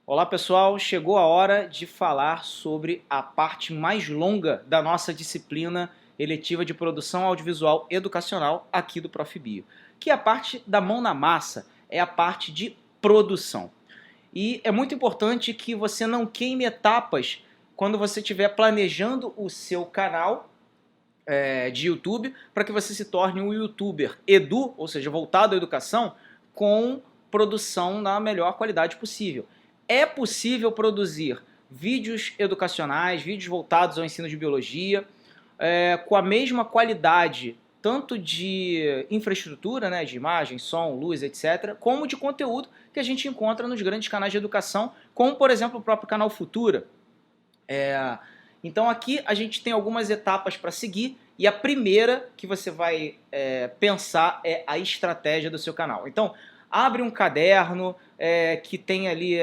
Olá pessoal, chegou a hora de falar sobre a parte mais longa da nossa disciplina eletiva de produção audiovisual educacional aqui do ProfBio, que é a parte da mão na massa, é a parte de produção. E é muito importante que você não queime etapas quando você estiver planejando o seu canal de YouTube para que você se torne um youtuber edu, ou seja, voltado à educação, com produção na melhor qualidade possível. É possível produzir vídeos educacionais, vídeos voltados ao ensino de biologia, com a mesma qualidade, tanto de infraestrutura, né, de imagem, som, luz, etc., como de conteúdo que a gente encontra nos grandes canais de educação, como, por exemplo, o próprio canal Futura. Então aqui a gente tem algumas etapas para seguir e a primeira que você vai pensar é a estratégia do seu canal. Então, abre um caderno que tem ali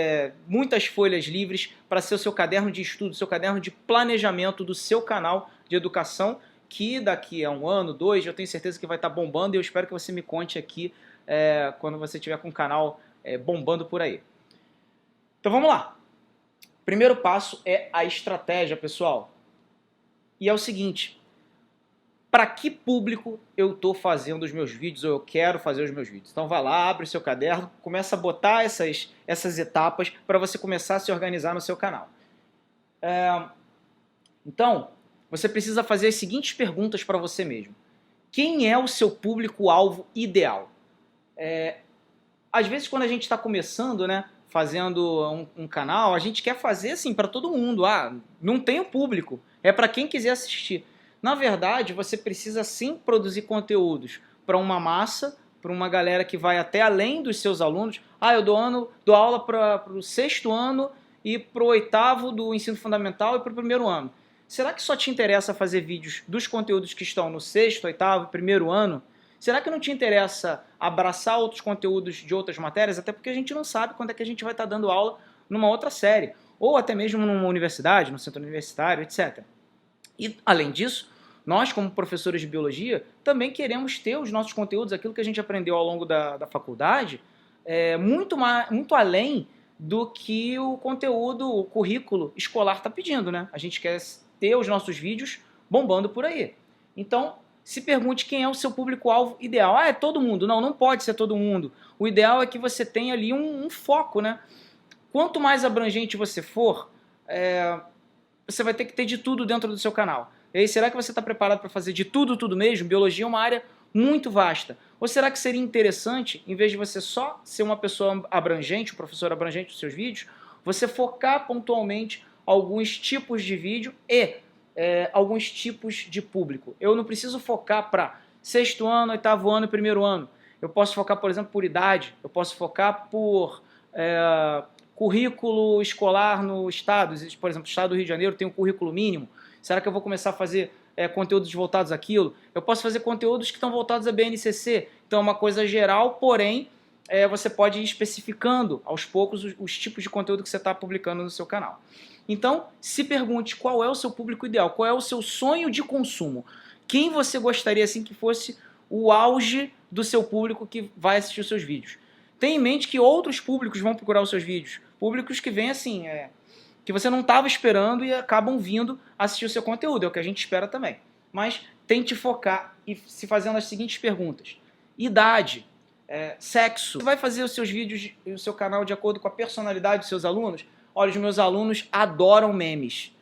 muitas folhas livres para ser o seu caderno de estudo, seu caderno de planejamento do seu canal de educação, que daqui a um ano, dois, eu tenho certeza que vai estar bombando e eu espero que você me conte aqui quando você estiver com o canal bombando por aí. Então vamos lá. Primeiro passo é a estratégia, pessoal. E é o seguinte, para que público eu estou fazendo os meus vídeos ou eu quero fazer os meus vídeos? Então vai lá, abre o seu caderno, começa a botar essas etapas para você começar a se organizar no seu canal. Então, você precisa fazer as seguintes perguntas para você mesmo. Quem é o seu público-alvo ideal? Às vezes quando a gente está começando, né, fazendo um canal, a gente quer fazer assim para todo mundo. Não tem o público, é para quem quiser assistir. Na verdade, você precisa sim produzir conteúdos para uma massa, para uma galera que vai até além dos seus alunos. Eu dou aula para o 6º ano e para o 8º do ensino fundamental e para o 1º ano. Será que só te interessa fazer vídeos dos conteúdos que estão no 6º, 8º, 1º ano? Será que não te interessa abraçar outros conteúdos de outras matérias? Até porque a gente não sabe quando é que a gente vai estar dando aula numa outra série. Ou até mesmo numa universidade, no centro universitário, etc. E, além disso, nós, como professores de biologia, também queremos ter os nossos conteúdos, aquilo que a gente aprendeu ao longo da faculdade, muito além do que o conteúdo, o currículo escolar está pedindo, né? A gente quer ter os nossos vídeos bombando por aí. Então, se pergunte quem é o seu público-alvo ideal. É todo mundo. Não pode ser todo mundo. O ideal é que você tenha ali um foco, né? Quanto mais abrangente você for, você vai ter que ter de tudo dentro do seu canal. E aí, será que você está preparado para fazer de tudo mesmo? Biologia é uma área muito vasta. Ou será que seria interessante, em vez de você só ser uma pessoa abrangente, um professor abrangente dos seus vídeos, você focar pontualmente alguns tipos de vídeo e alguns tipos de público? Eu não preciso focar para 6º ano, 8º ano e 1º ano. Eu posso focar, por exemplo, por idade. Eu posso focar por currículo escolar no estado. Por exemplo, o estado do Rio de Janeiro tem um currículo mínimo. Será que eu vou começar a fazer conteúdos voltados àquilo? Eu posso fazer conteúdos que estão voltados à BNCC. Então é uma coisa geral, porém você pode ir especificando aos poucos os tipos de conteúdo que você está publicando no seu canal. Então, se pergunte qual é o seu público ideal, qual é o seu sonho de consumo. Quem você gostaria assim que fosse o auge do seu público que vai assistir os seus vídeos. Tenha em mente que outros públicos vão procurar os seus vídeos. Públicos que vêm assim, que você não estava esperando e acabam vindo assistir o seu conteúdo. É o que a gente espera também. Mas tente focar e se fazendo as seguintes perguntas. Idade, sexo. Você vai fazer os seus vídeos e o seu canal de acordo com a personalidade dos seus alunos? Olha, os meus alunos adoram memes.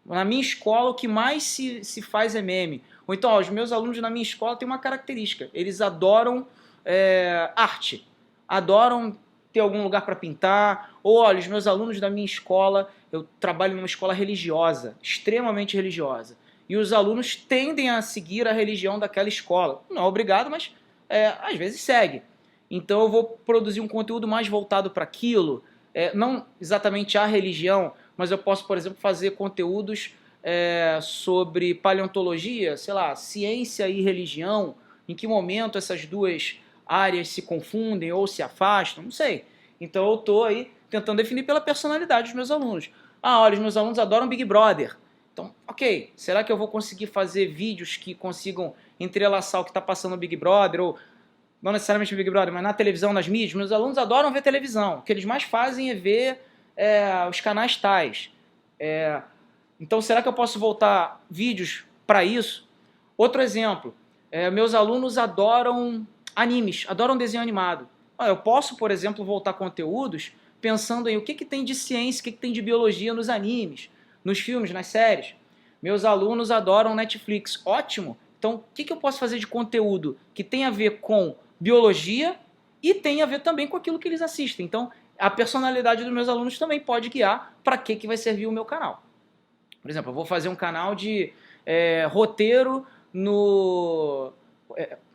Na minha escola, o que mais se faz é meme. Ou então, os meus alunos na minha escola têm uma característica. Eles adoram arte. Adoram ter algum lugar para pintar. Ou, olha, os meus alunos da minha escola, eu trabalho numa escola religiosa, extremamente religiosa. E os alunos tendem a seguir a religião daquela escola. Não é obrigado, mas às vezes segue. Então eu vou produzir um conteúdo mais voltado para aquilo. Não exatamente a religião, mas eu posso, por exemplo, fazer conteúdos sobre paleontologia, sei lá, ciência e religião, em que momento essas duas áreas se confundem ou se afastam, não sei. Então eu estou aí tentando definir pela personalidade dos meus alunos. Olha, os meus alunos adoram Big Brother. Então, ok, será que eu vou conseguir fazer vídeos que consigam entrelaçar o que está passando no Big Brother, ou não necessariamente no Big Brother, mas na televisão, nas mídias? Meus alunos adoram ver televisão. O que eles mais fazem é ver os canais tais. Então, será que eu posso voltar vídeos para isso? Outro exemplo, meus alunos adoram animes, adoram desenho animado. Eu posso, por exemplo, voltar conteúdos pensando em o que tem de ciência, o que tem de biologia nos animes, nos filmes, nas séries. Meus alunos adoram Netflix. Ótimo! Então, o que eu posso fazer de conteúdo que tem a ver com biologia e tem a ver também com aquilo que eles assistem? Então, a personalidade dos meus alunos também pode guiar para que vai servir o meu canal. Por exemplo, eu vou fazer um canal de roteiro no...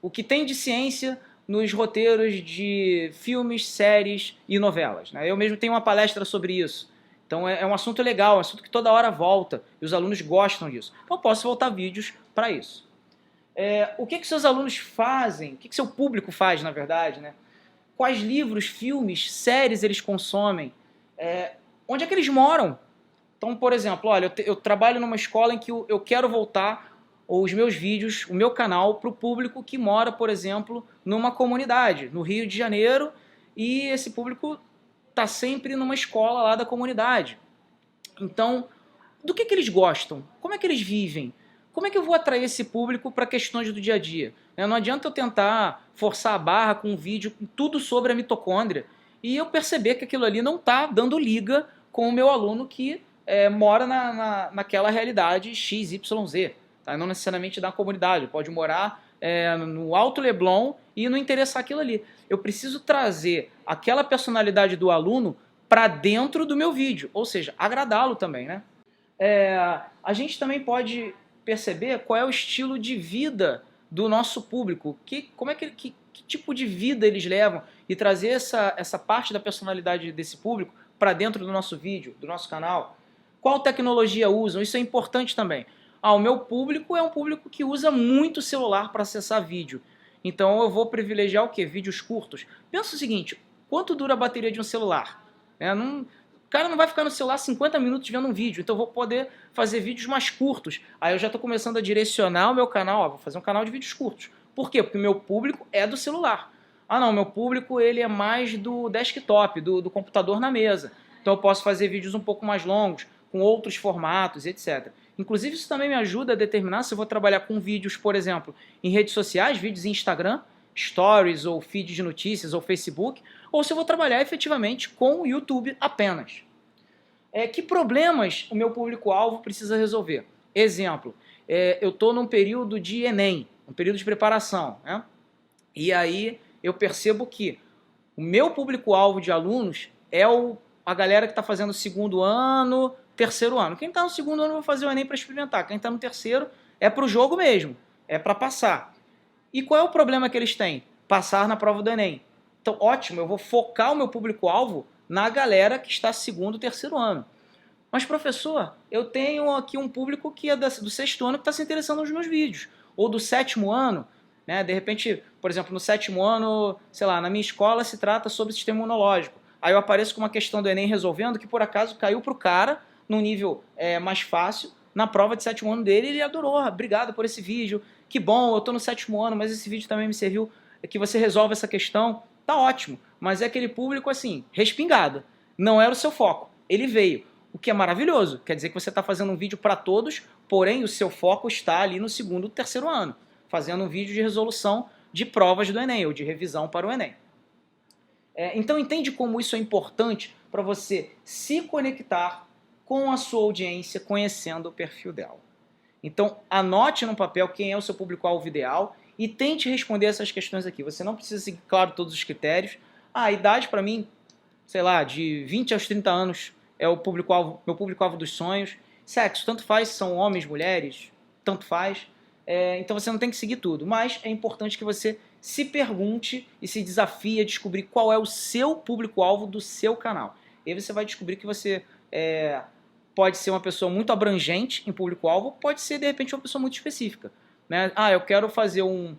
o que tem de ciência nos roteiros de filmes, séries e novelas, né? Eu mesmo tenho uma palestra sobre isso. Então é um assunto legal, um assunto que toda hora volta e os alunos gostam disso. Então eu posso voltar vídeos para isso. O que seus alunos fazem? O que seu público faz, na verdade, né? Quais livros, filmes, séries eles consomem? Onde é que eles moram? Então, por exemplo, olha, eu trabalho numa escola em que eu quero voltar os meus vídeos, o meu canal, para o público que mora, por exemplo, numa comunidade, no Rio de Janeiro, e esse público está sempre numa escola lá da comunidade. Então, do que eles gostam? Como é que eles vivem? Como é que eu vou atrair esse público para questões do dia a dia? Não adianta eu tentar forçar a barra com um vídeo com tudo sobre a mitocôndria e eu perceber que aquilo ali não está dando liga com o meu aluno que mora naquela realidade XYZ. Tá? Não necessariamente da comunidade, pode morar no Alto Leblon e não interessar aquilo ali. Eu preciso trazer aquela personalidade do aluno para dentro do meu vídeo, ou seja, agradá-lo também, né? A gente também pode perceber qual é o estilo de vida do nosso público, que tipo de vida eles levam e trazer essa parte da personalidade desse público para dentro do nosso vídeo, do nosso canal. Qual tecnologia usam? Isso é importante também. O meu público é um público que usa muito celular para acessar vídeo. Então eu vou privilegiar o quê? Vídeos curtos. Pensa o seguinte, quanto dura a bateria de um celular? O cara não vai ficar no celular 50 minutos vendo um vídeo, então eu vou poder fazer vídeos mais curtos. Aí eu já estou começando a direcionar o meu canal, vou fazer um canal de vídeos curtos. Por quê? Porque o meu público é do celular. Não, meu público ele é mais do desktop, do computador na mesa. Então eu posso fazer vídeos um pouco mais longos, com outros formatos, etc. Inclusive isso também me ajuda a determinar se eu vou trabalhar com vídeos, por exemplo, em redes sociais, vídeos em Instagram, Stories ou feed de notícias ou Facebook, ou se eu vou trabalhar efetivamente com o YouTube apenas. Que problemas o meu público-alvo precisa resolver? Exemplo, eu estou num período de Enem, um período de preparação, né? E aí eu percebo que o meu público-alvo de alunos é a galera que está fazendo o segundo ano, terceiro ano. Quem está no segundo ano vai fazer o Enem para experimentar. Quem está no terceiro é para o jogo mesmo, é para passar. E qual é o problema que eles têm? Passar na prova do Enem. Então, ótimo, eu vou focar o meu público-alvo na galera que está segundo, terceiro ano. Mas, professor, eu tenho aqui um público que é do sexto ano que está se interessando nos meus vídeos. Ou do sétimo ano, né? De repente, por exemplo, no sétimo ano, sei lá, na minha escola se trata sobre sistema imunológico. Aí eu apareço com uma questão do Enem resolvendo que por acaso caiu para o cara num nível mais fácil, na prova de sétimo ano dele, ele adorou, obrigado por esse vídeo, que bom, eu estou no sétimo ano, mas esse vídeo também me serviu, que você resolve essa questão, tá ótimo, mas é aquele público assim, respingado, não era o seu foco, ele veio, o que é maravilhoso, quer dizer que você está fazendo um vídeo para todos, porém o seu foco está ali no segundo, terceiro ano, fazendo um vídeo de resolução de provas do Enem, ou de revisão para o Enem. Então entende como isso é importante para você se conectar com a sua audiência, conhecendo o perfil dela. Então, anote no papel quem é o seu público-alvo ideal e tente responder essas questões aqui. Você não precisa seguir, claro, todos os critérios. A idade, para mim, sei lá, de 20 aos 30 anos é o público-alvo, meu público-alvo dos sonhos. Sexo, tanto faz se são homens, mulheres, tanto faz. Então você não tem que seguir tudo, mas é importante que você se pergunte e se desafie a descobrir qual é o seu público-alvo do seu canal. E aí você vai descobrir que você pode ser uma pessoa muito abrangente em público-alvo, pode ser, de repente, uma pessoa muito específica. Né? Eu quero fazer um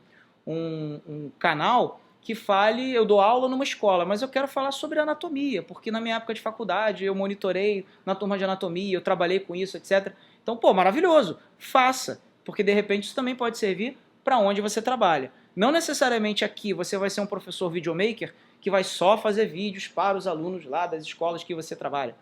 canal que fale, eu dou aula numa escola, mas eu quero falar sobre anatomia, porque na minha época de faculdade eu monitorei na turma de anatomia, eu trabalhei com isso, etc. Então, maravilhoso, faça, porque de repente isso também pode servir para onde você trabalha. Não necessariamente aqui você vai ser um professor videomaker que vai só fazer vídeos para os alunos lá das escolas que você trabalha.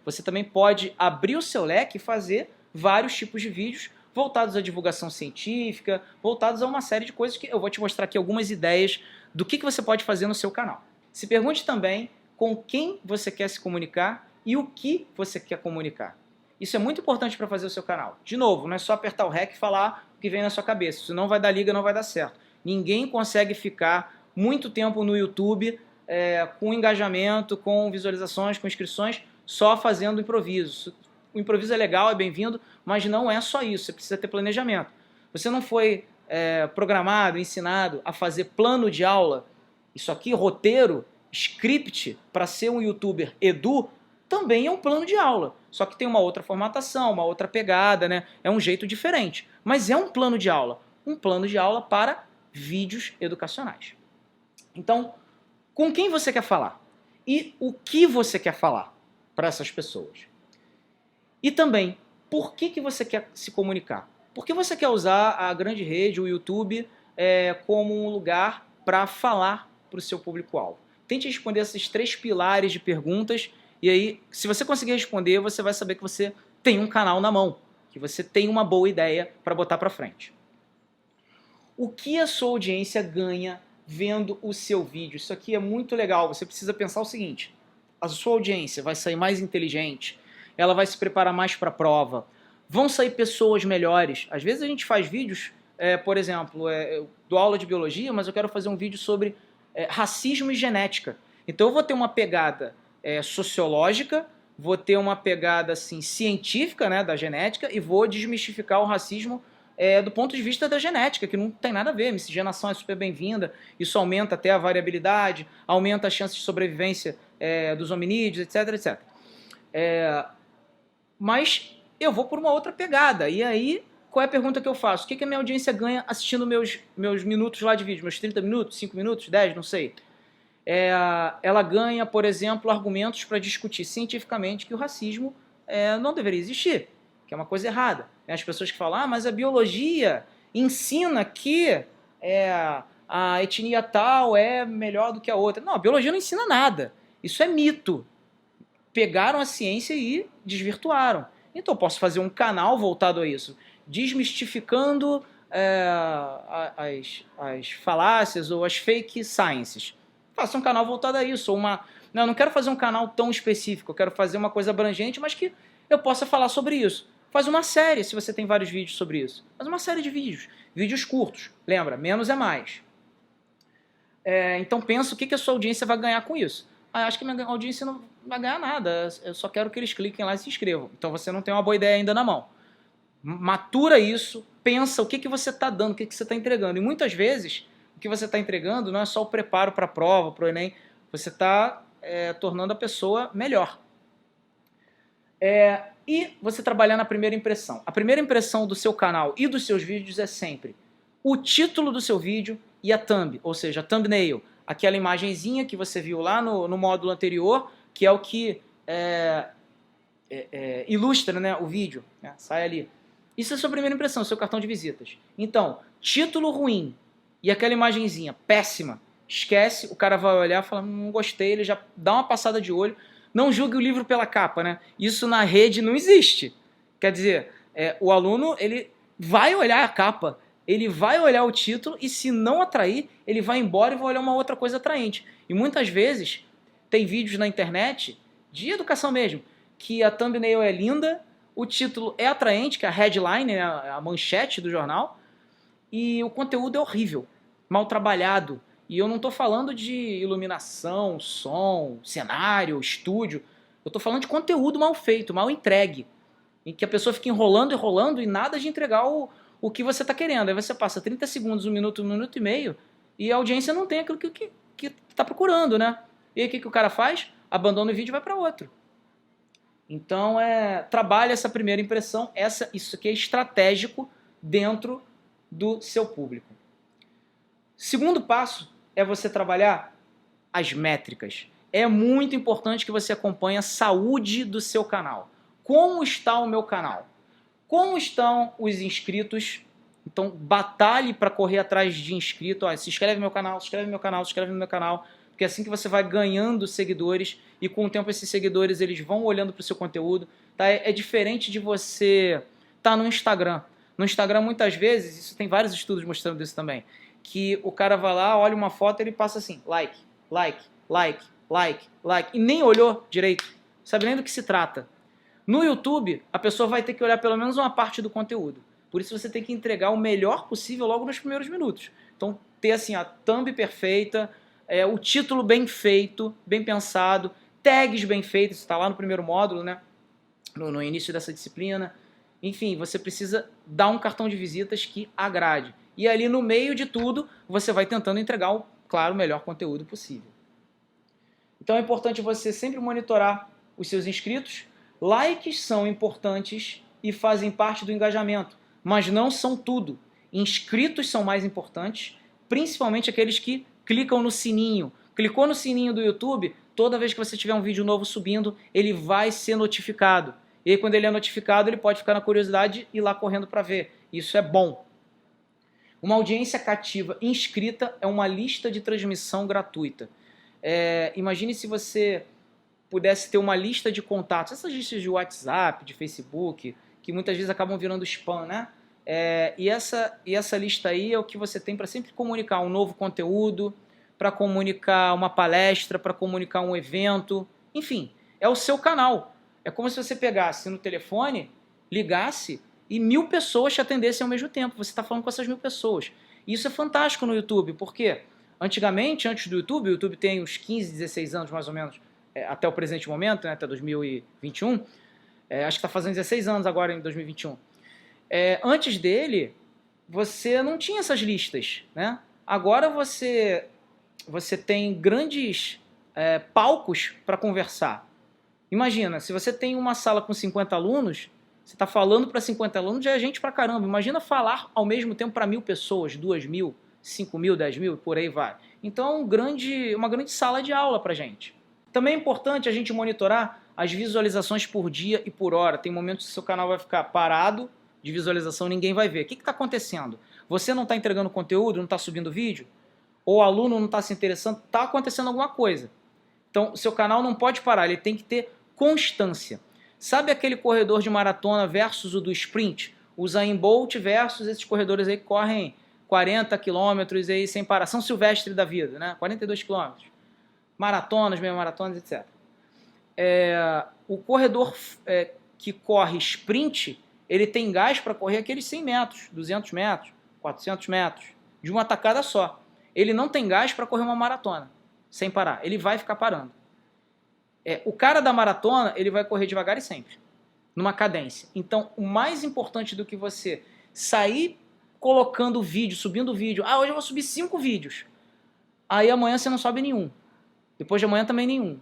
Você também pode abrir o seu leque e fazer vários tipos de vídeos voltados à divulgação científica, voltados a uma série de coisas que eu vou te mostrar aqui algumas ideias do que você pode fazer no seu canal. Se pergunte também com quem você quer se comunicar e o que você quer comunicar. Isso é muito importante para fazer o seu canal. De novo, não é só apertar o REC e falar o que vem na sua cabeça. Isso não vai dar liga, não vai dar certo. Ninguém consegue ficar muito tempo no YouTube com engajamento, com visualizações, com inscrições, só fazendo improviso. O improviso é legal, é bem-vindo, mas não é só isso. Você precisa ter planejamento. Você não foi programado, ensinado a fazer plano de aula, isso aqui, roteiro, script, para ser um youtuber edu, também é um plano de aula. Só que tem uma outra formatação, uma outra pegada, né? É um jeito diferente. Mas é um plano de aula. Um plano de aula para vídeos educacionais. Então, com quem você quer falar? E o que você quer falar para essas pessoas? E também, por que você quer se comunicar? Por que você quer usar a grande rede, o YouTube, como um lugar para falar para o seu público-alvo? Tente responder esses 3 pilares de perguntas e aí, se você conseguir responder, você vai saber que você tem um canal na mão, que você tem uma boa ideia para botar para frente. O que a sua audiência ganha vendo o seu vídeo? Isso aqui é muito legal. Você precisa pensar o seguinte: a sua audiência vai sair mais inteligente, ela vai se preparar mais para a prova, vão sair pessoas melhores. Às vezes a gente faz vídeos, por exemplo, eu dou aula de biologia, mas eu quero fazer um vídeo sobre racismo e genética. Então eu vou ter uma pegada sociológica, vou ter uma pegada assim, científica, né, da genética, e vou desmistificar o racismo do ponto de vista da genética, que não tem nada a ver. Miscigenação é super bem-vinda, isso aumenta até a variabilidade, aumenta as chances de sobrevivência dos hominídeos, etc, etc. Mas eu vou por uma outra pegada, e aí qual é a pergunta que eu faço? O que a minha audiência ganha assistindo meus minutos lá de vídeo, meus 30 minutos, 5 minutos, 10, não sei. Ela ganha, por exemplo, argumentos para discutir cientificamente que o racismo não deveria existir, que é uma coisa errada. As pessoas que falam, mas a biologia ensina que a etnia tal é melhor do que a outra. Não, a biologia não ensina nada. Isso é mito. Pegaram a ciência e desvirtuaram. Então eu posso fazer um canal voltado a isso, desmistificando as falácias ou as fake sciences. Faça um canal voltado a isso. Não, eu não quero fazer um canal tão específico, eu quero fazer uma coisa abrangente, mas que eu possa falar sobre isso. Faz uma série, se você tem vários vídeos sobre isso. Faz uma série de vídeos. Vídeos curtos. Lembra, menos é mais. Então pensa o que a sua audiência vai ganhar com isso. Acho que minha audiência não vai ganhar nada. Eu só quero que eles cliquem lá e se inscrevam. Então você não tem uma boa ideia ainda na mão. Matura isso, pensa o que você está dando, o que você está entregando. E muitas vezes, o que você está entregando não é só o preparo para a prova, para o Enem. Você está tornando a pessoa melhor. E você trabalhar na primeira impressão. A primeira impressão do seu canal e dos seus vídeos é sempre o título do seu vídeo e a thumb, ou seja, a thumbnail. Aquela imagenzinha que você viu lá no módulo anterior, que é o que ilustra, né, o vídeo, né, sai ali. Isso é a sua primeira impressão, seu cartão de visitas. Então, título ruim e aquela imagenzinha péssima, esquece, o cara vai olhar e falar, não gostei, ele já dá uma passada de olho. Não julgue o livro pela capa, né? Isso na rede não existe. Quer dizer, o aluno ele vai olhar a capa, ele vai olhar o título e se não atrair, ele vai embora e vai olhar uma outra coisa atraente. E muitas vezes tem vídeos na internet, de educação mesmo, que a thumbnail é linda, o título é atraente, que é a headline, né, a manchete do jornal, e o conteúdo é horrível, mal trabalhado. E eu não estou falando de iluminação, som, cenário, estúdio. Eu estou falando de conteúdo mal feito, mal entregue. Em que a pessoa fica enrolando e nada de entregar o que você está querendo. Aí você passa 30 segundos, 1 minuto e meio, e a audiência não tem aquilo que está procurando, né? E aí o que o cara faz? Abandona o vídeo e vai para outro. Então, trabalhe essa primeira impressão. Isso aqui é estratégico dentro do seu público. Segundo passo é você trabalhar as métricas. É muito importante que você acompanhe a saúde do seu canal. Como está o meu canal? Como estão os inscritos? Então, batalhe para correr atrás de inscrito. Se inscreve no meu canal, se inscreve no meu canal, se inscreve no meu canal. porque é assim que você vai ganhando seguidores e com o tempo esses seguidores eles vão olhando para o seu conteúdo. Tá? É diferente de você estar no Instagram. No Instagram, muitas vezes, isso tem vários estudos mostrando isso também, que o cara vai lá, olha uma foto e ele passa assim, like, like, like, like, like, e nem olhou direito, sabe nem do que se trata. No YouTube, a pessoa vai ter que olhar pelo menos uma parte do conteúdo. Por isso você tem que entregar o melhor possível logo nos primeiros minutos. Então, ter assim a thumb perfeita, o título bem feito, bem pensado, tags bem feitos, está lá no primeiro módulo, né? No início dessa disciplina. Enfim, você precisa dar um cartão de visitas que agrade. E ali no meio de tudo, você vai tentando entregar, claro, o melhor conteúdo possível. Então é importante você sempre monitorar os seus inscritos. Likes são importantes e fazem parte do engajamento, mas não são tudo. Inscritos são mais importantes, principalmente aqueles que clicam no sininho. Clicou no sininho do YouTube, toda vez que você tiver um vídeo novo subindo, ele vai ser notificado. E aí, quando ele é notificado, ele pode ficar na curiosidade e ir lá correndo para ver. Isso é bom. Uma audiência cativa inscrita é uma lista de transmissão gratuita. Imagine se você pudesse ter uma lista de contatos, essas listas de WhatsApp, de Facebook, que muitas vezes acabam virando spam, né? E essa lista aí é o que você tem para sempre comunicar um novo conteúdo, para comunicar uma palestra, para comunicar um evento, enfim, é o seu canal. É como se você pegasse no telefone, ligasse e 1000 pessoas te atendessem ao mesmo tempo. Você está falando com essas 1000 pessoas. E isso é fantástico no YouTube, porque antigamente, antes do YouTube, o YouTube tem uns 15, 16 anos mais ou menos, até o presente momento, né, até 2021, acho que está fazendo 16 anos agora em 2021. Antes dele, você não tinha essas listas, né? Agora você tem grandes palcos para conversar. Imagina, se você tem uma sala com 50 alunos, você está falando para 50 alunos, já é gente pra caramba. Imagina falar ao mesmo tempo para 1000 pessoas, 2000, 5000, 10.000, por aí vai. Então, uma grande sala de aula para gente. Também é importante a gente monitorar as visualizações por dia e por hora. Tem momentos que seu canal vai ficar parado de visualização, ninguém vai ver. O que está acontecendo? Você não está entregando conteúdo, não está subindo vídeo? Ou o aluno não está se interessando? Está acontecendo alguma coisa. Então, o seu canal não pode parar, ele tem que ter constância. Sabe aquele corredor de maratona versus o do sprint? O Usain Bolt versus esses corredores aí que correm 40 quilômetros aí sem parar. São Silvestre da vida, né? 42 quilômetros. Maratonas, meia maratonas, etc. O corredor que corre sprint, ele tem gás para correr aqueles 100 metros, 200 metros, 400 metros, de uma tacada só. Ele não tem gás para correr uma maratona, sem parar. Ele vai ficar parando. O cara da maratona, ele vai correr devagar e sempre, numa cadência. Então, o mais importante do que você sair colocando vídeo, subindo vídeo. Hoje eu vou subir 5 vídeos. Aí amanhã você não sobe nenhum. Depois de amanhã também nenhum.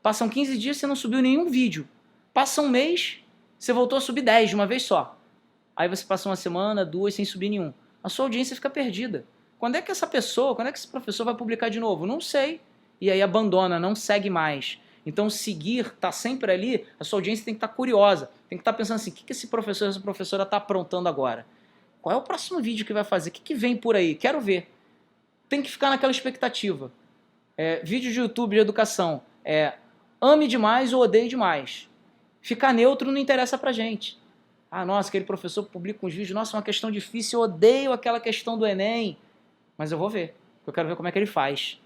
Passam 15 dias e você não subiu nenhum vídeo. Passa um mês, você voltou a subir 10 de uma vez só. Aí você passa uma semana, 2 sem subir nenhum. A sua audiência fica perdida. Quando é que esse professor vai publicar de novo? Não sei. E aí abandona, não segue mais. Então seguir, tá sempre ali, a sua audiência tem que estar curiosa. Tem que estar pensando assim, o que esse professor, essa professora está aprontando agora? Qual é o próximo vídeo que vai fazer? O que vem por aí? Quero ver. Tem que ficar naquela expectativa. Vídeo de YouTube de educação. Ame demais ou odeie demais. Ficar neutro não interessa pra gente. Nossa, aquele professor publica uns vídeos. Nossa, uma questão difícil. Eu odeio aquela questão do Enem. Mas eu vou ver. Eu quero ver como é que ele faz.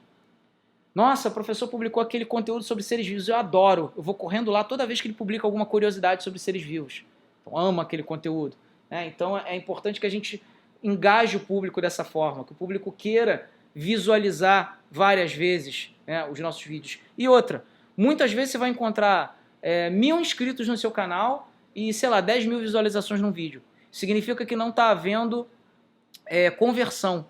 Nossa, o professor publicou aquele conteúdo sobre seres vivos. Eu adoro. Eu vou correndo lá toda vez que ele publica alguma curiosidade sobre seres vivos. Então, amo aquele conteúdo. Então, é importante que a gente engaje o público dessa forma. Que o público queira visualizar várias vezes os nossos vídeos. E outra, muitas vezes você vai encontrar 1000 inscritos no seu canal e, sei lá, 10.000 visualizações num vídeo. Significa que não está havendo conversão.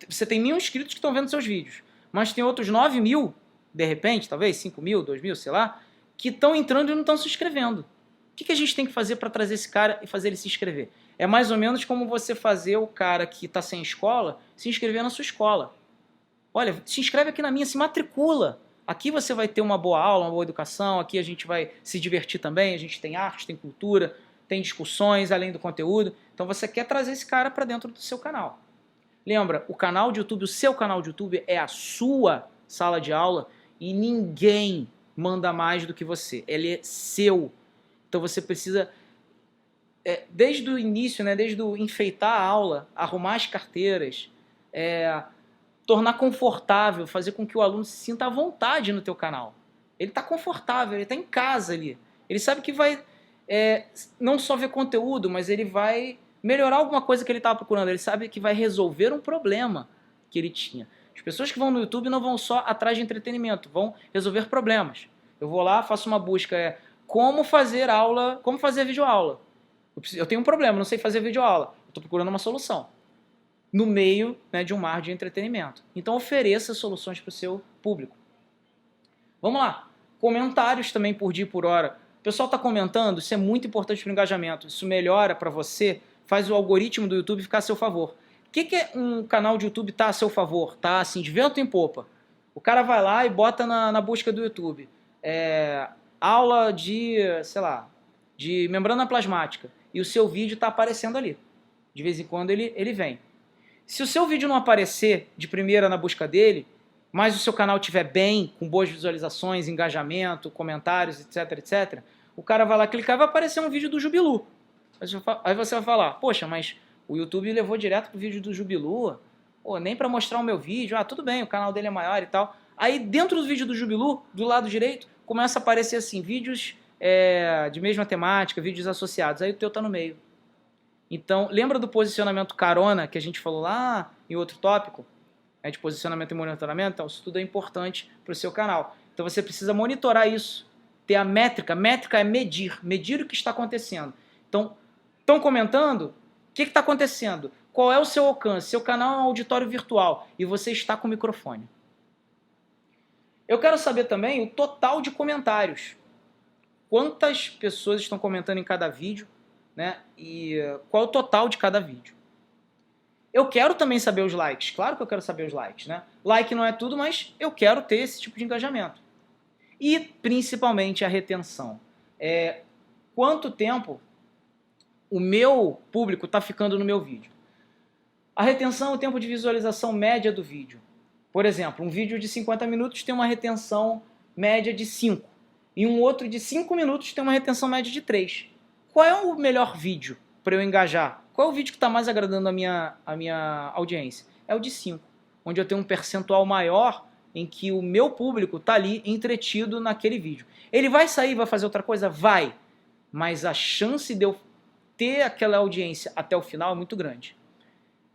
Você tem 1000 inscritos que estão vendo seus vídeos, mas tem outros 9.000, de repente, talvez 5.000, 2.000, sei lá, que estão entrando e não estão se inscrevendo. O que a gente tem que fazer para trazer esse cara e fazer ele se inscrever? É mais ou menos como você fazer o cara que está sem escola se inscrever na sua escola. Olha, se inscreve aqui na minha, se matricula. Aqui você vai ter uma boa aula, uma boa educação, aqui a gente vai se divertir também, a gente tem arte, tem cultura, tem discussões além do conteúdo. Então você quer trazer esse cara para dentro do seu canal. Lembra, o canal de YouTube, o seu canal de YouTube é a sua sala de aula e ninguém manda mais do que você. Ele é seu. Então você precisa, desde o início, né, desde o enfeitar a aula, arrumar as carteiras, tornar confortável, fazer com que o aluno se sinta à vontade no teu canal. Ele está confortável, ele está em casa ali. Ele sabe que vai não só ver conteúdo, mas ele vai melhorar alguma coisa que ele estava procurando. Ele sabe que vai resolver um problema que ele tinha. As pessoas que vão no YouTube não vão só atrás de entretenimento, vão resolver problemas. Eu vou lá, faço uma busca, como fazer aula, como fazer videoaula. Eu tenho um problema, não sei fazer videoaula. Eu estou procurando uma solução no meio, né, de um mar de entretenimento. Então ofereça soluções para o seu público. Vamos lá. Comentários também por dia e por hora. O pessoal está comentando, isso é muito importante para o engajamento. Isso melhora para você, faz o algoritmo do YouTube ficar a seu favor. O que um canal de YouTube tá a seu favor? Tá assim, de vento em popa. O cara vai lá e bota na busca do YouTube. Aula de, sei lá, de membrana plasmática. E o seu vídeo está aparecendo ali. De vez em quando ele vem. Se o seu vídeo não aparecer de primeira na busca dele, mas o seu canal estiver bem, com boas visualizações, engajamento, comentários, etc, etc, o cara vai lá clicar e vai aparecer um vídeo do Jubilu. Aí você vai falar, poxa, mas o YouTube levou direto pro vídeo do Jubilu, nem para mostrar o meu vídeo, tudo bem, o canal dele é maior e tal. Aí dentro do vídeo do Jubilu, do lado direito, começa a aparecer assim, vídeos de mesma temática, vídeos associados, aí o teu tá no meio. Então, lembra do posicionamento carona que a gente falou lá em outro tópico? De posicionamento e monitoramento? Então, isso tudo é importante para o seu canal. Então, você precisa monitorar isso, ter a métrica. Métrica é medir o que está acontecendo. Então, estão comentando? O que está acontecendo? Qual é o seu alcance? Seu canal é um auditório virtual e você está com o microfone. Eu quero saber também o total de comentários. Quantas pessoas estão comentando em cada vídeo, né? E qual é o total de cada vídeo. Eu quero também saber os likes. Claro que eu quero saber os likes, né? Like não é tudo, mas eu quero ter esse tipo de engajamento. E, principalmente, a retenção. Quanto tempo o meu público está ficando no meu vídeo? A retenção é o tempo de visualização média do vídeo. Por exemplo, um vídeo de 50 minutos tem uma retenção média de 5. E um outro de 5 minutos tem uma retenção média de 3. Qual é o melhor vídeo para eu engajar? Qual é o vídeo que está mais agradando a minha audiência? É o de 5, onde eu tenho um percentual maior em que o meu público está ali entretido naquele vídeo. Ele vai sair, vai fazer outra coisa? Vai. Mas a chance de eu ter aquela audiência até o final é muito grande.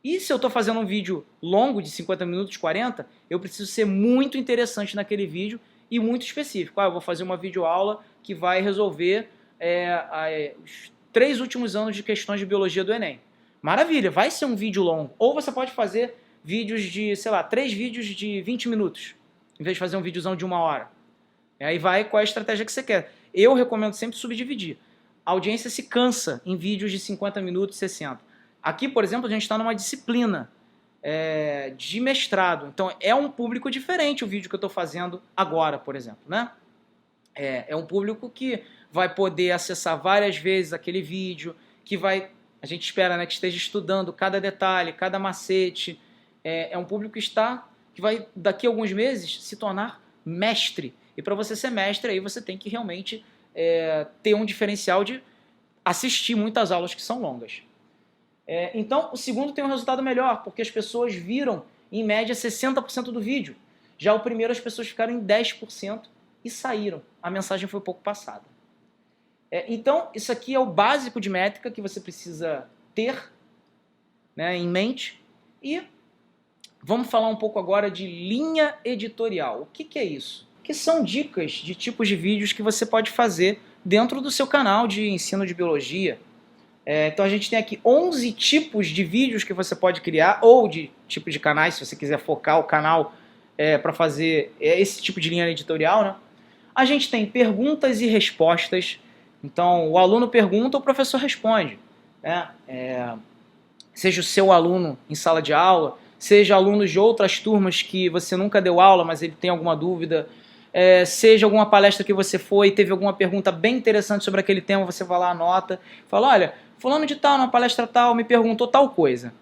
E se eu estou fazendo um vídeo longo, de 50 minutos, 40, eu preciso ser muito interessante naquele vídeo e muito específico. Eu vou fazer uma videoaula que vai resolver os 3 últimos anos de questões de biologia do Enem. Maravilha, vai ser um vídeo longo. Ou você pode fazer vídeos de, 3 vídeos de 20 minutos, em vez de fazer um videozão de 1 hora. E aí vai qual é a estratégia que você quer. Eu recomendo sempre subdividir. A audiência se cansa em vídeos de 50 minutos, 60. Aqui, por exemplo, a gente está numa disciplina de mestrado. Então, é um público diferente o vídeo que eu estou fazendo agora, por exemplo, né? É um público que vai poder acessar várias vezes aquele vídeo, a gente espera, né, que esteja estudando cada detalhe, cada macete. É um público que vai, daqui a alguns meses, se tornar mestre. E para você ser mestre, aí você tem que realmente ter um diferencial de assistir muitas aulas que são longas. Então, o segundo tem um resultado melhor, porque as pessoas viram, em média, 60% do vídeo. Já o primeiro, as pessoas ficaram em 10% e saíram. A mensagem foi pouco passada. Então, isso aqui é o básico de métrica que você precisa ter, né, em mente. E vamos falar um pouco agora de linha editorial. O que é isso? Que são dicas de tipos de vídeos que você pode fazer dentro do seu canal de ensino de biologia. Então a gente tem aqui 11 tipos de vídeos que você pode criar, ou de tipo de canais, se você quiser focar o canal para fazer esse tipo de linha editorial, né? A gente tem perguntas e respostas. Então o aluno pergunta, o professor responde, né? Seja o seu aluno em sala de aula, seja alunos de outras turmas que você nunca deu aula, mas ele tem alguma dúvida, seja alguma palestra que você foi e teve alguma pergunta bem interessante sobre aquele tema, você vai lá, anota, fala, olha, fulano de tal, numa palestra tal, me perguntou tal coisa.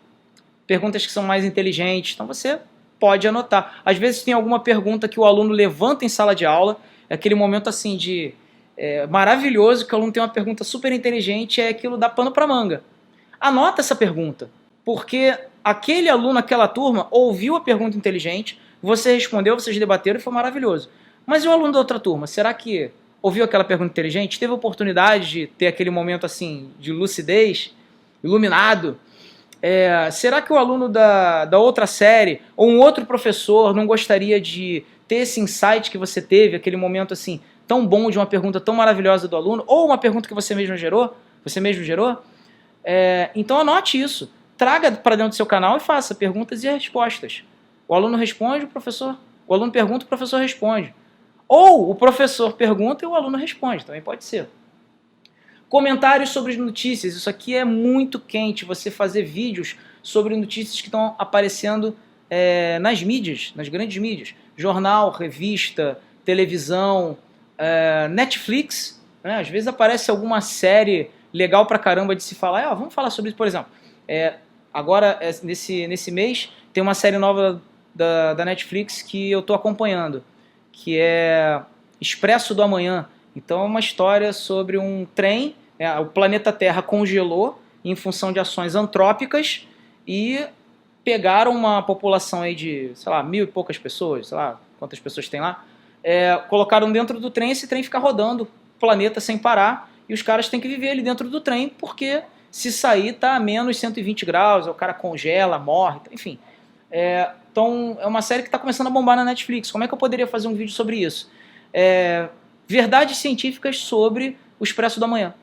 Perguntas que são mais inteligentes. Então você pode anotar. Às vezes tem alguma pergunta que o aluno levanta em sala de aula, é aquele momento assim de maravilhoso, que o aluno tem uma pergunta super inteligente, é aquilo dá pano para manga. Anota essa pergunta, porque aquele aluno, aquela turma, ouviu a pergunta inteligente, você respondeu, vocês debateram e foi maravilhoso. Mas e o aluno da outra turma? Será que ouviu aquela pergunta inteligente? Teve a oportunidade de ter aquele momento assim de lucidez, iluminado? Será que o aluno da outra série ou um outro professor não gostaria de ter esse insight que você teve, aquele momento assim tão bom de uma pergunta tão maravilhosa do aluno, ou uma pergunta que você mesmo gerou? Então anote isso, traga para dentro do seu canal e faça perguntas e respostas. O aluno responde, o aluno pergunta, o professor responde. Ou o professor pergunta e o aluno responde, também pode ser. Comentários sobre notícias, isso aqui é muito quente, você fazer vídeos sobre notícias que estão aparecendo nas mídias, nas grandes mídias. Jornal, revista, televisão, Netflix, né? Às vezes aparece alguma série legal pra caramba de se falar, vamos falar sobre isso, por exemplo. Agora, nesse mês, tem uma série nova da Netflix que eu estou acompanhando, que é Expresso do Amanhã. Então é uma história sobre um trem, o planeta Terra congelou em função de ações antrópicas e pegaram uma população aí de, sei lá, 1000 e poucas pessoas, sei lá quantas pessoas tem lá, colocaram dentro do trem, esse trem fica rodando o planeta sem parar e os caras têm que viver ali dentro do trem porque se sair tá a menos 120 graus, o cara congela, morre, enfim. Então é uma série que está começando a bombar na Netflix. Como é que eu poderia fazer um vídeo sobre isso? Verdades científicas sobre o Expresso do Amanhã.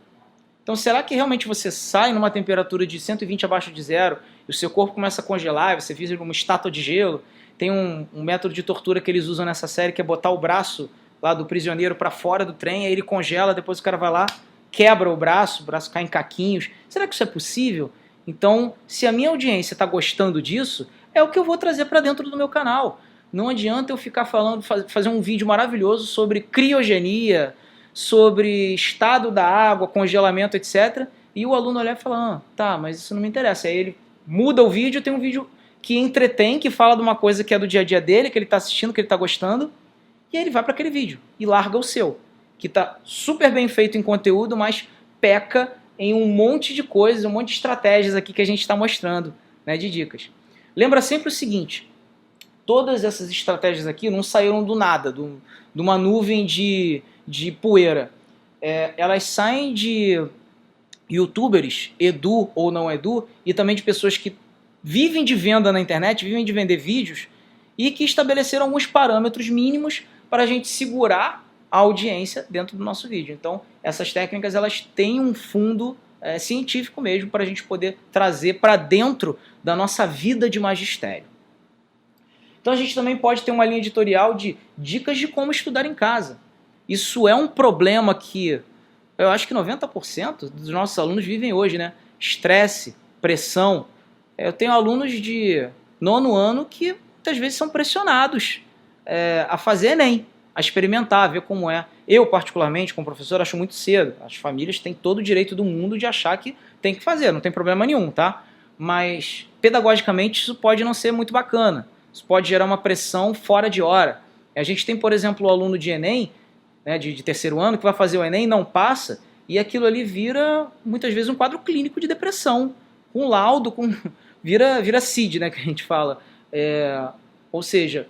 Então será que realmente você sai numa temperatura de 120 abaixo de zero e o seu corpo começa a congelar, e você vira uma estátua de gelo? Tem um método de tortura que eles usam nessa série que é botar o braço lá do prisioneiro para fora do trem, aí ele congela, depois o cara vai lá, quebra o braço cai em caquinhos. Será que isso é possível? Então, se a minha audiência está gostando disso, é o que eu vou trazer para dentro do meu canal. Não adianta eu ficar falando, fazer um vídeo maravilhoso sobre criogenia, sobre estado da água, congelamento, etc. E o aluno olhar e falar, tá, mas isso não me interessa. Aí ele muda o vídeo, tem um vídeo que entretém, que fala de uma coisa que é do dia a dia dele, que ele está assistindo, que ele está gostando, e aí ele vai para aquele vídeo e larga o seu, que está super bem feito em conteúdo, mas peca em um monte de coisas, um monte de estratégias aqui que a gente está mostrando, né, de dicas. Lembra sempre o seguinte, todas essas estratégias aqui não saíram do nada, de uma nuvem de poeira. Elas saem de youtubers, edu ou não edu, e também de pessoas que vivem de venda na internet, vivem de vender vídeos, e que estabeleceram alguns parâmetros mínimos para a gente segurar a audiência dentro do nosso vídeo. Então, essas técnicas elas têm um fundo científico mesmo para a gente poder trazer para dentro da nossa vida de magistério. Então a gente também pode ter uma linha editorial de dicas de como estudar em casa. Isso é um problema que eu acho que 90% dos nossos alunos vivem hoje, né? Estresse, pressão. Eu tenho alunos de 9º ano que muitas vezes são pressionados a fazer Enem, a experimentar, a ver como é. Eu, particularmente, como professor, acho muito cedo. As famílias têm todo o direito do mundo de achar que tem que fazer, não tem problema nenhum, tá? Mas, pedagogicamente, isso pode não ser muito bacana. Isso pode gerar uma pressão fora de hora. A gente tem, por exemplo, o aluno de Enem, né, de 3º ano, que vai fazer o Enem, não passa, e aquilo ali vira, muitas vezes, um quadro clínico de depressão, com laudo, vira CID, né, que a gente fala. Ou seja,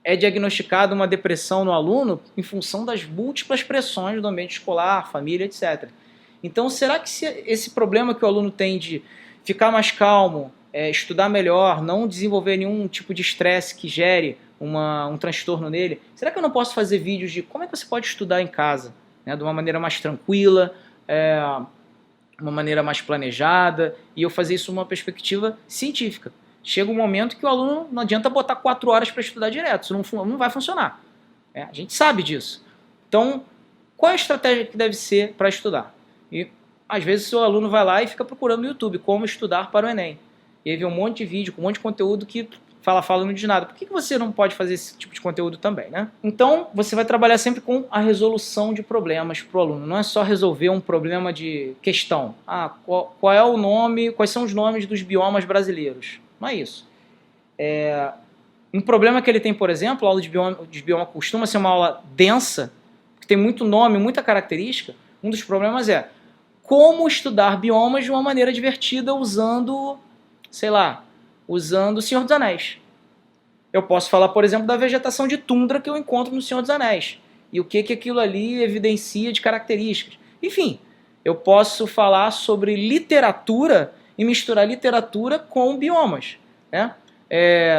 é diagnosticada uma depressão no aluno em função das múltiplas pressões do ambiente escolar, família, etc. Então, será que esse problema que o aluno tem de ficar mais calmo, estudar melhor, não desenvolver nenhum tipo de estresse que gere um transtorno nele, será que eu não posso fazer vídeos de como é que você pode estudar em casa, né, de uma maneira mais tranquila, uma maneira mais planejada, e eu fazer isso numa perspectiva científica? Chega um momento que o aluno não adianta botar 4 horas para estudar direto, isso não vai funcionar. A gente sabe disso. Então, qual é a estratégia que deve ser para estudar? E às vezes o aluno vai lá e fica procurando no YouTube como estudar para o Enem. E aí vê um monte de vídeo, com um monte de conteúdo que fala não diz nada. Por que você não pode fazer esse tipo de conteúdo também, né? Então, você vai trabalhar sempre com a resolução de problemas para o aluno. Não é só resolver um problema de questão. Qual é o nome, quais são os nomes dos biomas brasileiros? Não é isso. Um problema que ele tem, por exemplo, a aula de bioma costuma ser uma aula densa, que tem muito nome, muita característica. Um dos problemas é como estudar biomas de uma maneira divertida usando, sei lá, usando o Senhor dos Anéis. Eu posso falar, por exemplo, da vegetação de tundra que eu encontro no Senhor dos Anéis. E o que aquilo ali evidencia de características. Enfim, eu posso falar sobre literatura e misturar literatura com biomas, né?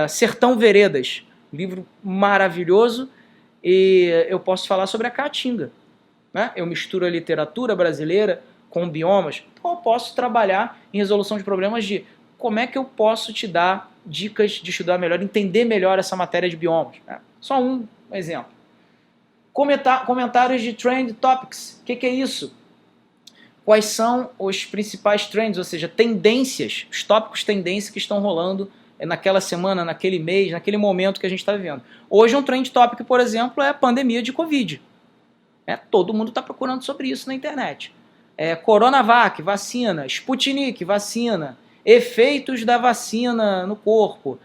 Sertão Veredas, livro maravilhoso, e eu posso falar sobre a Caatinga, né? Eu misturo a literatura brasileira com biomas, então eu posso trabalhar em resolução de problemas de como é que eu posso te dar dicas de estudar melhor, entender melhor essa matéria de biomas, né? Só um exemplo. Comentários de Trend Topics, o que é isso? Quais são os principais trends, ou seja, tendências, os tópicos tendência que estão rolando naquela semana, naquele mês, naquele momento que a gente está vivendo. Hoje um trend topic, por exemplo, é a pandemia de Covid. Todo mundo está procurando sobre isso na internet. Coronavac, vacina, Sputnik, vacina, efeitos da vacina no corpo,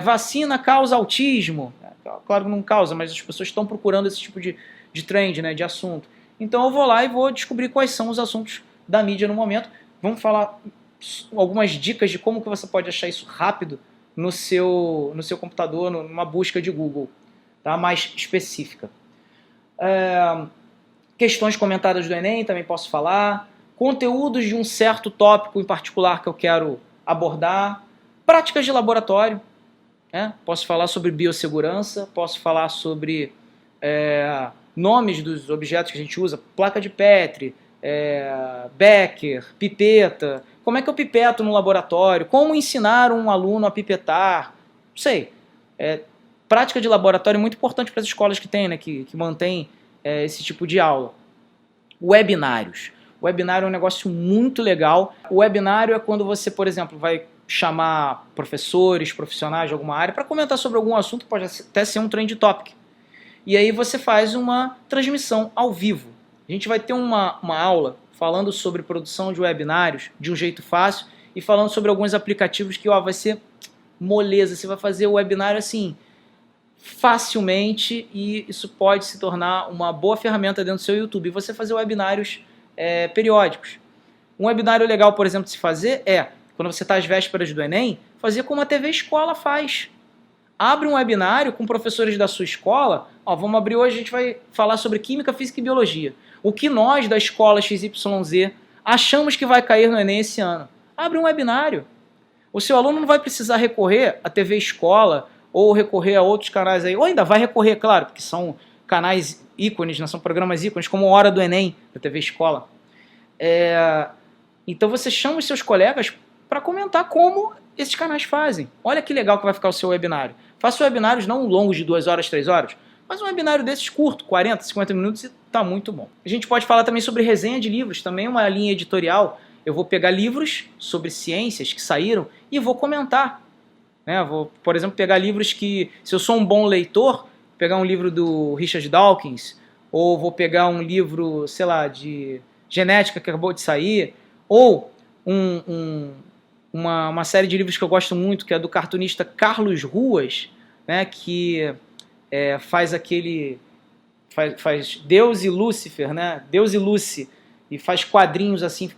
vacina causa autismo. Claro que não causa, mas as pessoas estão procurando esse tipo de trend, né, de assunto. Então eu vou lá e vou descobrir quais são os assuntos da mídia no momento. Vamos falar algumas dicas de como que você pode achar isso rápido no seu computador, numa busca de Google, tá? Mais específica. Questões comentadas do Enem, também posso falar. Conteúdos de um certo tópico em particular que eu quero abordar. Práticas de laboratório. Posso falar sobre biossegurança, posso falar sobre nomes dos objetos que a gente usa, placa de Petri, Becker, pipeta. Como é que eu pipeto no laboratório? Como ensinar um aluno a pipetar? Não sei. Prática de laboratório é muito importante para as escolas que tem, né, que mantém esse tipo de aula. Webinários. O webinário é um negócio muito legal. O webinário é quando você, por exemplo, vai chamar professores, profissionais de alguma área para comentar sobre algum assunto, pode até ser um trend topic. E aí você faz uma transmissão ao vivo. A gente vai ter uma aula falando sobre produção de webinários de um jeito fácil e falando sobre alguns aplicativos que vai ser moleza. Você vai fazer o webinário assim facilmente e isso pode se tornar uma boa ferramenta dentro do seu YouTube. E você fazer webinários periódicos. Um webinário legal, por exemplo, de se fazer quando você está às vésperas do Enem, fazer como a TV Escola faz. Abre um webinário com professores da sua escola. Vamos abrir hoje, a gente vai falar sobre Química, Física e Biologia. O que nós da escola XYZ achamos que vai cair no Enem esse ano. Abre um webinário. O seu aluno não vai precisar recorrer à TV Escola ou recorrer a outros canais aí. Ou ainda vai recorrer, claro, porque são canais ícones, são programas ícones, como Hora do Enem, da TV Escola. Então você chama os seus colegas para comentar como esses canais fazem. Olha que legal que vai ficar o seu webinário. Faça webinários não longos de 2 horas, 3 horas, mas um webinário desses curto, 40, 50 minutos e está muito bom. A gente pode falar também sobre resenha de livros, também uma linha editorial. Eu vou pegar livros sobre ciências que saíram e vou comentar. Vou, por exemplo, pegar livros que, se eu sou um bom leitor, pegar um livro do Richard Dawkins, ou vou pegar um livro, sei lá, de genética que acabou de sair, ou uma série de livros que eu gosto muito, que é do cartunista Carlos Ruas, né, que faz Deus e Lúcifer, né, Deus e Lucy, e faz quadrinhos assim,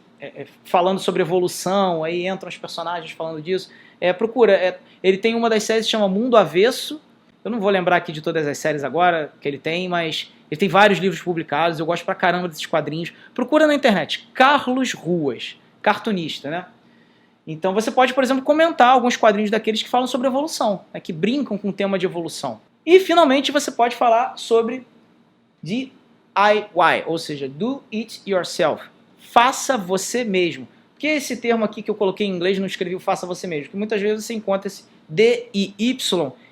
falando sobre evolução, aí entram os personagens falando disso. Procura, ele tem uma das séries que chama Mundo Avesso. Eu não vou lembrar aqui de todas as séries agora que ele tem, mas ele tem vários livros publicados, eu gosto pra caramba desses quadrinhos. Procura na internet, Carlos Ruas, cartunista, né? Então você pode, por exemplo, comentar alguns quadrinhos daqueles que falam sobre evolução, que brincam com o tema de evolução. E, finalmente, você pode falar sobre DIY, ou seja, Do It Yourself. Faça você mesmo. Por que esse termo aqui que eu coloquei em inglês não escrevi o faça você mesmo? Porque muitas vezes você encontra esse DIY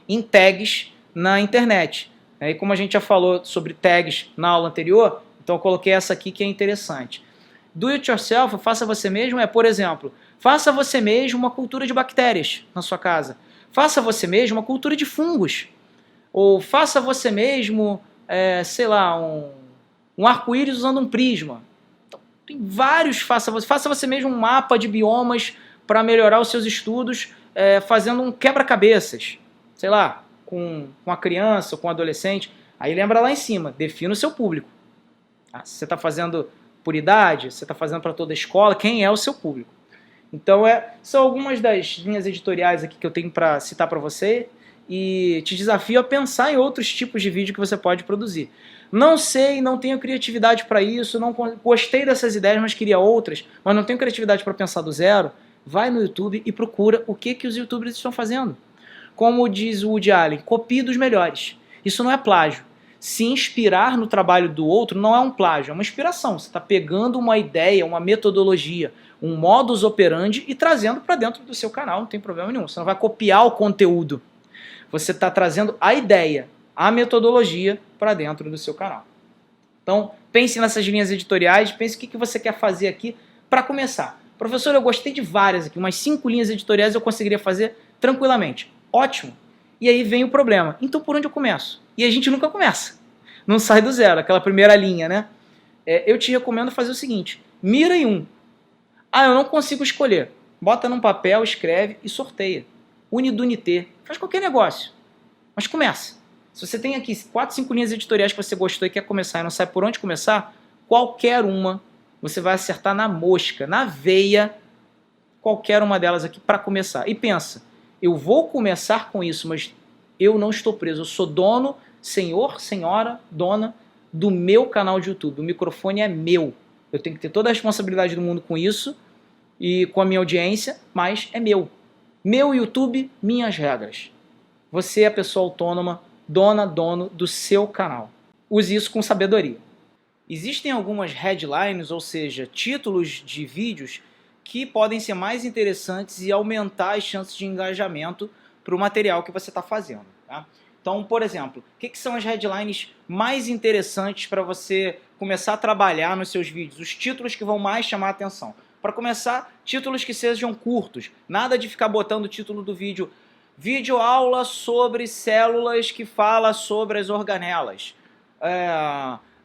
em tags na internet. E como a gente já falou sobre tags na aula anterior, então eu coloquei essa aqui que é interessante. Do it yourself, faça você mesmo, por exemplo, faça você mesmo uma cultura de bactérias na sua casa. Faça você mesmo uma cultura de fungos. Ou faça você mesmo, sei lá, um arco-íris usando um prisma. Então, tem vários faça você mesmo um mapa de biomas para melhorar os seus estudos, fazendo um quebra-cabeças. Sei lá, com a criança ou com o adolescente, aí lembra lá em cima, defina o seu público. Se você está fazendo por idade, se você está fazendo para toda a escola, quem é o seu público? Então são algumas das linhas editoriais aqui que eu tenho para citar para você e te desafio a pensar em outros tipos de vídeo que você pode produzir. Não sei, não tenho criatividade para isso, não gostei dessas ideias, mas queria outras, mas não tenho criatividade para pensar do zero. Vai no YouTube e procura o que os youtubers estão fazendo. Como diz o Woody Allen, copie dos melhores. Isso não é plágio. Se inspirar no trabalho do outro não é um plágio, é uma inspiração. Você está pegando uma ideia, uma metodologia, um modus operandi e trazendo para dentro do seu canal, não tem problema nenhum. Você não vai copiar o conteúdo. Você está trazendo a ideia, a metodologia para dentro do seu canal. Então, pense nessas linhas editoriais, pense o que você quer fazer aqui para começar. Professor, eu gostei de várias aqui, umas 5 linhas editoriais eu conseguiria fazer tranquilamente. Ótimo. E aí vem o problema. Então, por onde eu começo? E a gente nunca começa. Não sai do zero, aquela primeira linha, né? Eu te recomendo fazer o seguinte. Mira em um. Eu não consigo escolher. Bota num papel, escreve e sorteia. Unidunité. Faz qualquer negócio. Mas começa. Se você tem aqui 4, 5 linhas editoriais que você gostou e quer começar e não sabe por onde começar, qualquer uma você vai acertar na mosca, na veia, qualquer uma delas aqui para começar. E pensa, eu vou começar com isso, mas eu não estou preso. Eu sou dono, senhor, senhora, dona do meu canal de YouTube. O microfone é meu. Eu tenho que ter toda a responsabilidade do mundo com isso e com a minha audiência, mas é meu. Meu YouTube, minhas regras. Você é a pessoa autônoma, dona, dono do seu canal. Use isso com sabedoria. Existem algumas headlines, ou seja, títulos de vídeos que podem ser mais interessantes e aumentar as chances de engajamento para o material que você está fazendo. Tá? Então, por exemplo, o que são as headlines mais interessantes para você começar a trabalhar nos seus vídeos? Os títulos que vão mais chamar a atenção. Para começar, títulos que sejam curtos. Nada de ficar botando o título do vídeo. Vídeo aula sobre células que fala sobre as organelas.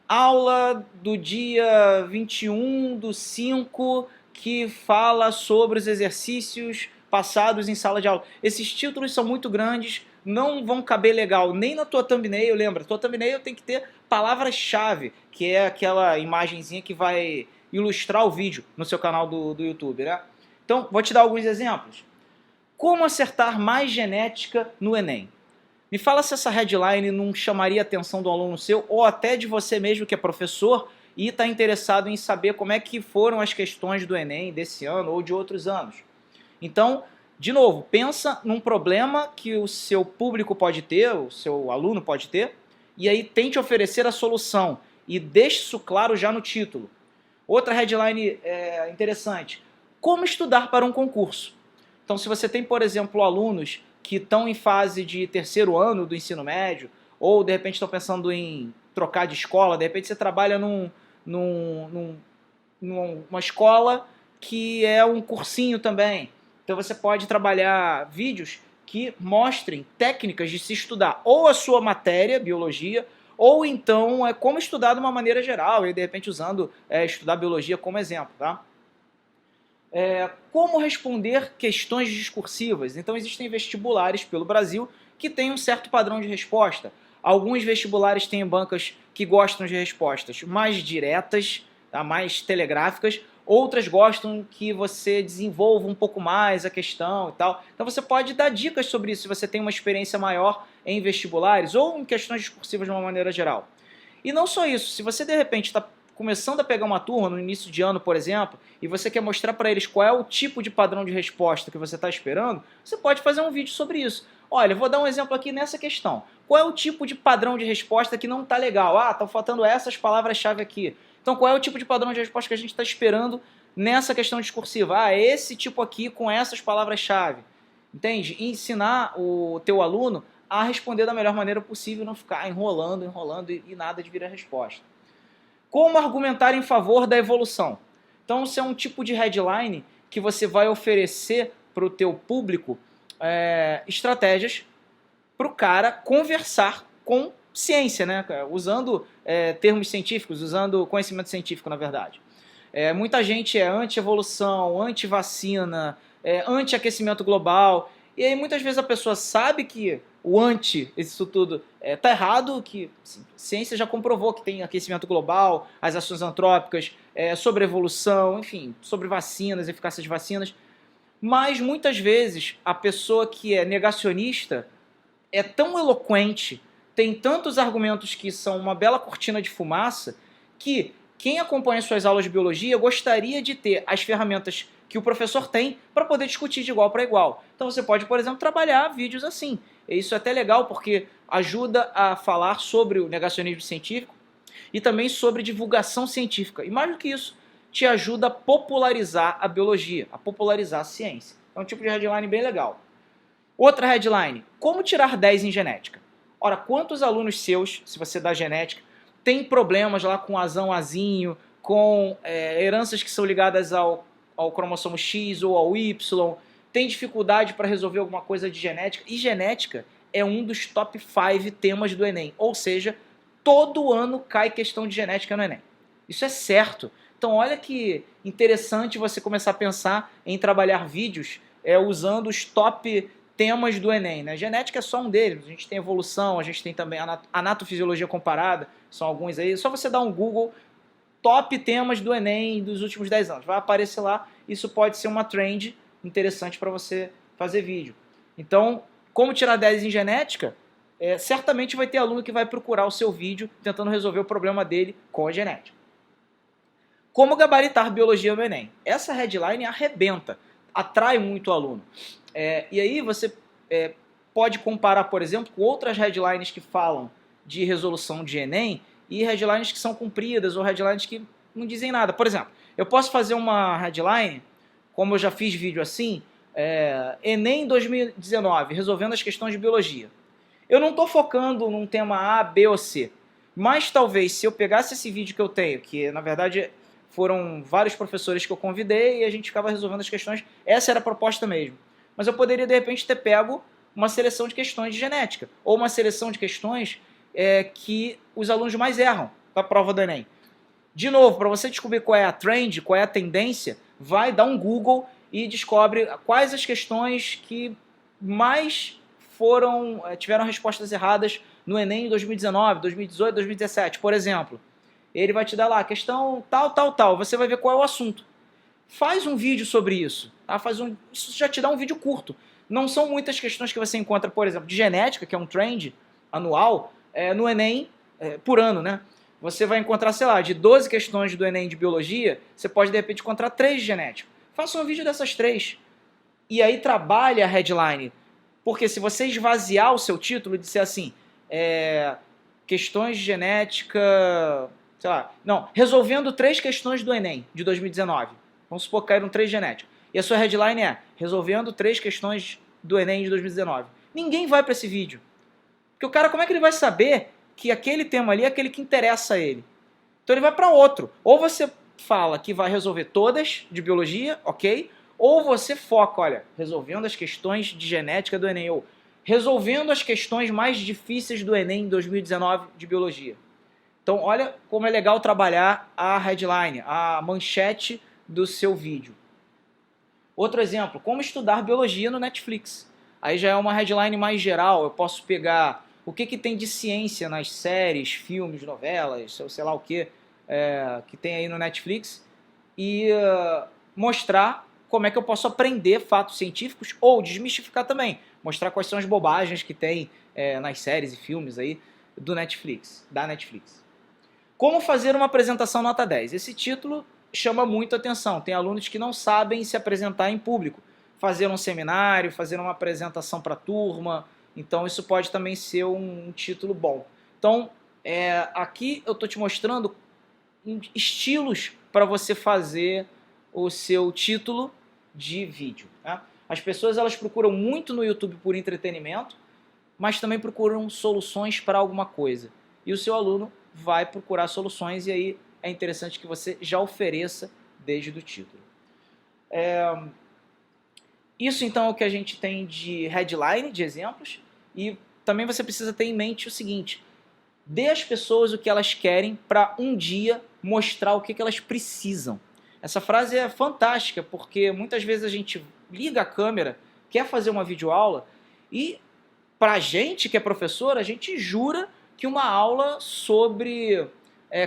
Aula do dia 21/5 que fala sobre os exercícios passados em sala de aula. Esses títulos são muito grandes, não vão caber legal nem na tua thumbnail, lembra? Tua thumbnail tem que ter palavras-chave, que é aquela imagenzinha que vai ilustrar o vídeo no seu canal do YouTube, né? Então, vou te dar alguns exemplos. Como acertar mais genética no Enem? Me fala se essa headline não chamaria a atenção do aluno seu ou até de você mesmo que é professor e está interessado em saber como é que foram as questões do Enem desse ano ou de outros anos. Então, de novo, pensa num problema que o seu público pode ter, o seu aluno pode ter, e aí tente oferecer a solução e deixe isso claro já no título. Outra headline interessante, como estudar para um concurso? Então, se você tem, por exemplo, alunos que estão em fase de terceiro ano do ensino médio, ou de repente estão pensando em trocar de escola, de repente você trabalha numa escola que é um cursinho também. Então você pode trabalhar vídeos que mostrem técnicas de se estudar ou a sua matéria, biologia, ou então como estudar de uma maneira geral, e de repente usando estudar biologia como exemplo, tá? Como responder questões discursivas. Então existem vestibulares pelo Brasil que têm um certo padrão de resposta. Alguns vestibulares têm bancas que gostam de respostas mais diretas, tá? Mais telegráficas. Outras gostam que você desenvolva um pouco mais a questão e tal. Então você pode dar dicas sobre isso se você tem uma experiência maior em vestibulares ou em questões discursivas de uma maneira geral. E não só isso, se você de repente está começando a pegar uma turma no início de ano, por exemplo, e você quer mostrar para eles qual é o tipo de padrão de resposta que você está esperando, você pode fazer um vídeo sobre isso. Olha, vou dar um exemplo aqui nessa questão. Qual é o tipo de padrão de resposta que não está legal? Estão faltando essas palavras-chave aqui. Então, qual é o tipo de padrão de resposta que a gente está esperando nessa questão discursiva? Esse tipo aqui com essas palavras-chave. Entende? E ensinar o teu aluno a responder da melhor maneira possível, não ficar enrolando e nada de vir a resposta. Como argumentar em favor da evolução? Então, isso é um tipo de headline que você vai oferecer para o teu público estratégias para o cara conversar com ciência, né? Usando termos científicos, usando conhecimento científico, na verdade. Muita gente é anti-evolução, anti-vacina, anti-aquecimento global, E aí muitas vezes a pessoa sabe que o isso tudo tá errado, que assim, a ciência já comprovou que tem aquecimento global, as ações antrópicas, sobre evolução, enfim, sobre vacinas, eficácia de vacinas. Mas muitas vezes a pessoa que é negacionista é tão eloquente, tem tantos argumentos que são uma bela cortina de fumaça, que quem acompanha suas aulas de biologia gostaria de ter as ferramentas que o professor tem para poder discutir de igual para igual. Então você pode, por exemplo, trabalhar vídeos assim. E isso é até legal porque ajuda a falar sobre o negacionismo científico e também sobre divulgação científica. E mais do que isso, te ajuda a popularizar a biologia, a popularizar a ciência. É um tipo de headline bem legal. Outra headline, como tirar 10 em genética? Ora, quantos alunos seus, se você dá genética, tem problemas lá com azão, azinho, com heranças que são ligadas ao cromossomo X ou ao Y, tem dificuldade para resolver alguma coisa de genética? E genética é um dos top 5 temas do Enem, ou seja, todo ano cai questão de genética no Enem. Isso é certo. Então olha que interessante você começar a pensar em trabalhar vídeos usando os top temas do Enem, né? Genética é só um deles, a gente tem evolução, a gente tem também anatofisiologia comparada, são alguns aí, só você dar um Google, top temas do Enem dos últimos 10 anos, vai aparecer lá, isso pode ser uma trend interessante para você fazer vídeo. Então, como tirar 10 em genética, certamente vai ter aluno que vai procurar o seu vídeo tentando resolver o problema dele com a genética. Como gabaritar biologia no Enem? Essa headline arrebenta, atrai muito o aluno. E aí você pode comparar, por exemplo, com outras headlines que falam de resolução de Enem e headlines que são compridas ou headlines que não dizem nada. Por exemplo, eu posso fazer uma headline, como eu já fiz vídeo assim, Enem 2019, resolvendo as questões de biologia. Eu não estou focando num tema A, B ou C, mas talvez se eu pegasse esse vídeo que eu tenho, que na verdade foram vários professores que eu convidei e a gente ficava resolvendo as questões, essa era a proposta mesmo. Mas eu poderia de repente ter pego uma seleção de questões de genética, ou uma seleção de questões que os alunos mais erram para a prova do Enem. De novo, para você descobrir qual é a trend, qual é a tendência, vai dar um Google e descobre quais as questões que mais tiveram respostas erradas no Enem em 2019, 2018, 2017, por exemplo. Ele vai te dar lá, questão tal, tal, tal, você vai ver qual é o assunto. Faz um vídeo sobre isso, tá? Isso já te dá um vídeo curto. Não são muitas questões que você encontra, por exemplo, de genética, que é um trend anual, no Enem, por ano, né? Você vai encontrar, sei lá, de 12 questões do Enem de biologia, você pode de repente encontrar 3 de genética. Faça um vídeo dessas 3. E aí trabalhe a headline. Porque se você esvaziar o seu título e disser assim, questões de genética, sei lá, não, resolvendo 3 questões do Enem de 2019. Vamos supor que caíram 3 de genética. E a sua headline é resolvendo 3 questões do Enem de 2019. Ninguém vai para esse vídeo. Porque o cara, como é que ele vai saber que aquele tema ali é aquele que interessa a ele? Então ele vai para outro. Ou você fala que vai resolver todas de biologia, ok? Ou você foca, olha, resolvendo as questões de genética do Enem, ou resolvendo as questões mais difíceis do Enem em 2019 de biologia. Então olha como é legal trabalhar a headline, a manchete do seu vídeo. Outro exemplo, como estudar biologia no Netflix. Aí já é uma headline mais geral, eu posso pegar o que tem de ciência nas séries, filmes, novelas, sei lá o que tem aí no Netflix e mostrar como é que eu posso aprender fatos científicos ou desmistificar também, mostrar quais são as bobagens que tem nas séries e filmes aí da Netflix. Como fazer uma apresentação nota 10? Esse título chama muito atenção. Tem alunos que não sabem se apresentar em público, fazer um seminário, fazer uma apresentação para a turma. Então isso pode também ser um título bom. Então aqui eu estou te mostrando estilos para você fazer o seu título de vídeo. Tá? As pessoas elas procuram muito no YouTube por entretenimento, mas também procuram soluções para alguma coisa. E o seu aluno vai procurar soluções e aí é interessante que você já ofereça desde o título. Isso então é o que a gente tem de headline, de exemplos, e também você precisa ter em mente o seguinte, dê às pessoas o que elas querem para um dia mostrar o que elas precisam. Essa frase é fantástica porque muitas vezes a gente liga a câmera quer fazer uma videoaula e, para a gente que é professor, a gente jura que uma aula sobre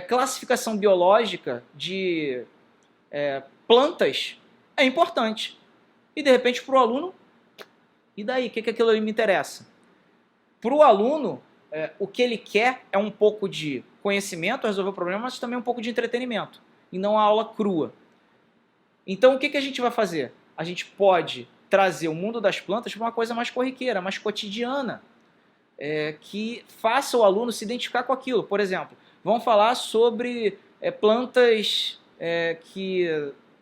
classificação biológica de plantas é importante. E de repente para o aluno, e daí? O que aquilo ali me interessa? Para o aluno, o que ele quer é um pouco de conhecimento, resolver o problema, mas também um pouco de entretenimento, e não a aula crua. Então o que a gente vai fazer? A gente pode trazer o mundo das plantas para uma coisa mais corriqueira, mais cotidiana, que faça o aluno se identificar com aquilo. Por exemplo, vamos falar sobre plantas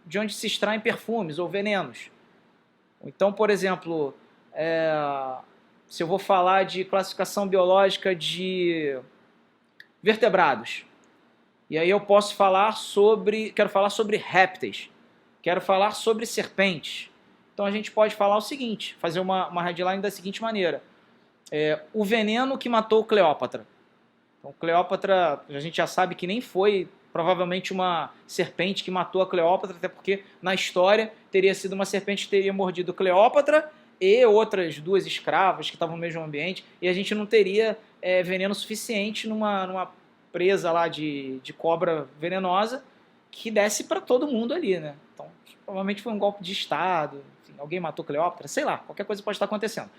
de onde se extraem perfumes ou venenos. Então, por exemplo, se eu vou falar de classificação biológica de vertebrados, e aí eu posso falar quero falar sobre répteis, quero falar sobre serpentes. Então a gente pode falar o seguinte, fazer uma headline da seguinte maneira: o veneno que matou Cleópatra. Então Cleópatra, a gente já sabe que nem foi provavelmente uma serpente que matou a Cleópatra, até porque na história teria sido uma serpente que teria mordido Cleópatra e outras duas escravas que estavam no mesmo ambiente, e a gente não teria veneno suficiente numa presa lá de cobra venenosa que desse para todo mundo ali, né? Então, provavelmente foi um golpe de Estado, enfim, alguém matou Cleópatra, sei lá, qualquer coisa pode estar acontecendo.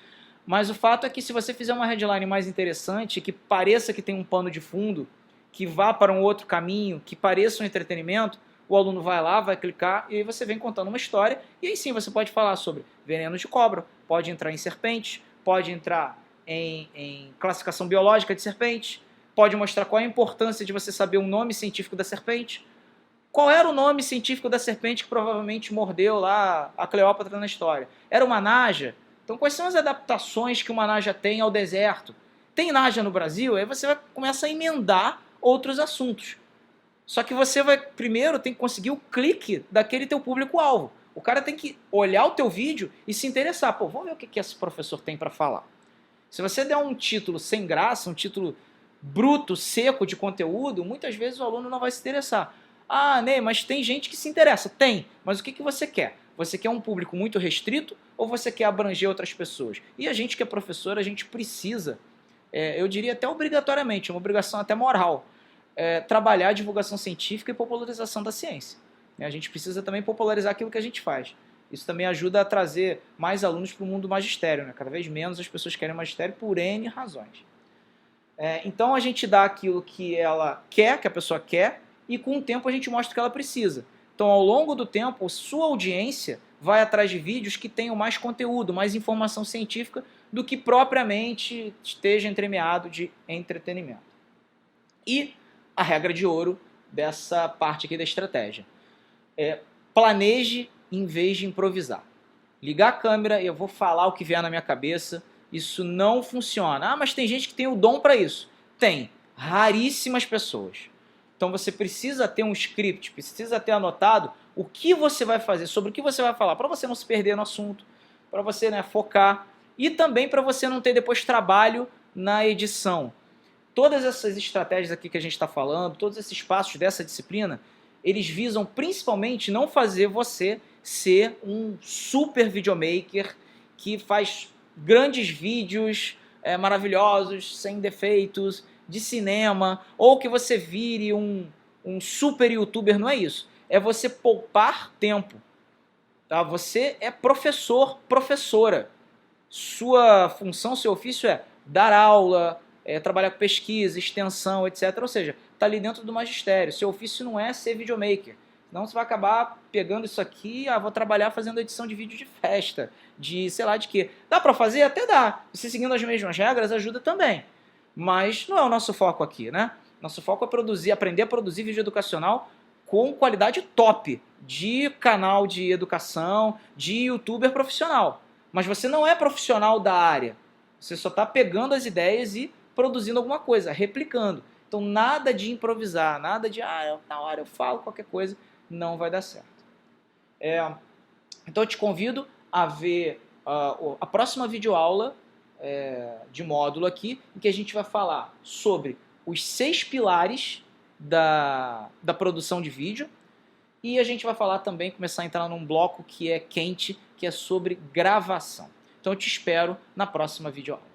Mas o fato é que se você fizer uma headline mais interessante, que pareça que tem um pano de fundo, que vá para um outro caminho, que pareça um entretenimento, o aluno vai lá, vai clicar e aí você vem contando uma história, e aí sim você pode falar sobre venenos de cobra, pode entrar em serpentes, pode entrar em classificação biológica de serpentes, pode mostrar qual é a importância de você saber o nome científico da serpente. Qual era o nome científico da serpente que provavelmente mordeu lá a Cleópatra na história? Era uma naja? Então quais são as adaptações que uma naja tem ao deserto? Tem naja no Brasil? Aí você vai começar a emendar outros assuntos. Só que você vai primeiro tem que conseguir o clique daquele teu público-alvo. O cara tem que olhar o teu vídeo e se interessar. Pô, vamos ver o que esse professor tem para falar. Se você der um título sem graça, um título bruto, seco de conteúdo, muitas vezes o aluno não vai se interessar. Ah, Ney, mas tem gente que se interessa. Tem, mas o que você quer? Você quer um público muito restrito ou você quer abranger outras pessoas? E a gente que é professor, a gente precisa, eu diria até obrigatoriamente, uma obrigação até moral, trabalhar a divulgação científica e popularização da ciência. A gente precisa também popularizar aquilo que a gente faz. Isso também ajuda a trazer mais alunos para o mundo do magistério, né? Cada vez menos as pessoas querem magistério por N razões. Então a gente dá aquilo que ela quer, que a pessoa quer, e com o tempo a gente mostra o que ela precisa. Então ao longo do tempo, sua audiência vai atrás de vídeos que tenham mais conteúdo, mais informação científica do que propriamente esteja entremeado de entretenimento. E a regra de ouro dessa parte aqui da estratégia: planeje em vez de improvisar. Ligar a câmera e eu vou falar o que vier na minha cabeça. Isso não funciona. Ah, mas tem gente que tem o dom para isso. Tem. Raríssimas pessoas. Então você precisa ter um script, precisa ter anotado o que você vai fazer, sobre o que você vai falar, para você não se perder no assunto, para você focar e também para você não ter depois trabalho na edição. Todas essas estratégias aqui que a gente está falando, todos esses passos dessa disciplina, eles visam principalmente não fazer você ser um super videomaker que faz grandes vídeos maravilhosos, sem defeitos, de cinema, ou que você vire um super youtuber. Não é isso. É você poupar tempo. Tá? Você é professor, professora. Sua função, seu ofício é dar aula, trabalhar com pesquisa, extensão, etc. Ou seja, está ali dentro do magistério. Seu ofício não é ser videomaker. Senão você vai acabar pegando isso aqui, vou trabalhar fazendo edição de vídeo de festa, de sei lá de quê. Dá para fazer? Até dá. Você seguindo as mesmas regras ajuda também. Mas não é o nosso foco aqui, né? Nosso foco é aprender a produzir vídeo educacional com qualidade top, de canal de educação, de youtuber profissional. Mas você não é profissional da área. Você só está pegando as ideias e produzindo alguma coisa, replicando. Então nada de improvisar, nada de na hora eu falo qualquer coisa, não vai dar certo. Então eu te convido a ver a próxima videoaula de módulo aqui, em que a gente vai falar sobre os 6 pilares da produção de vídeo, E a gente vai falar também, começar a entrar num bloco que é quente, que é sobre gravação. Então eu te espero na próxima videoaula.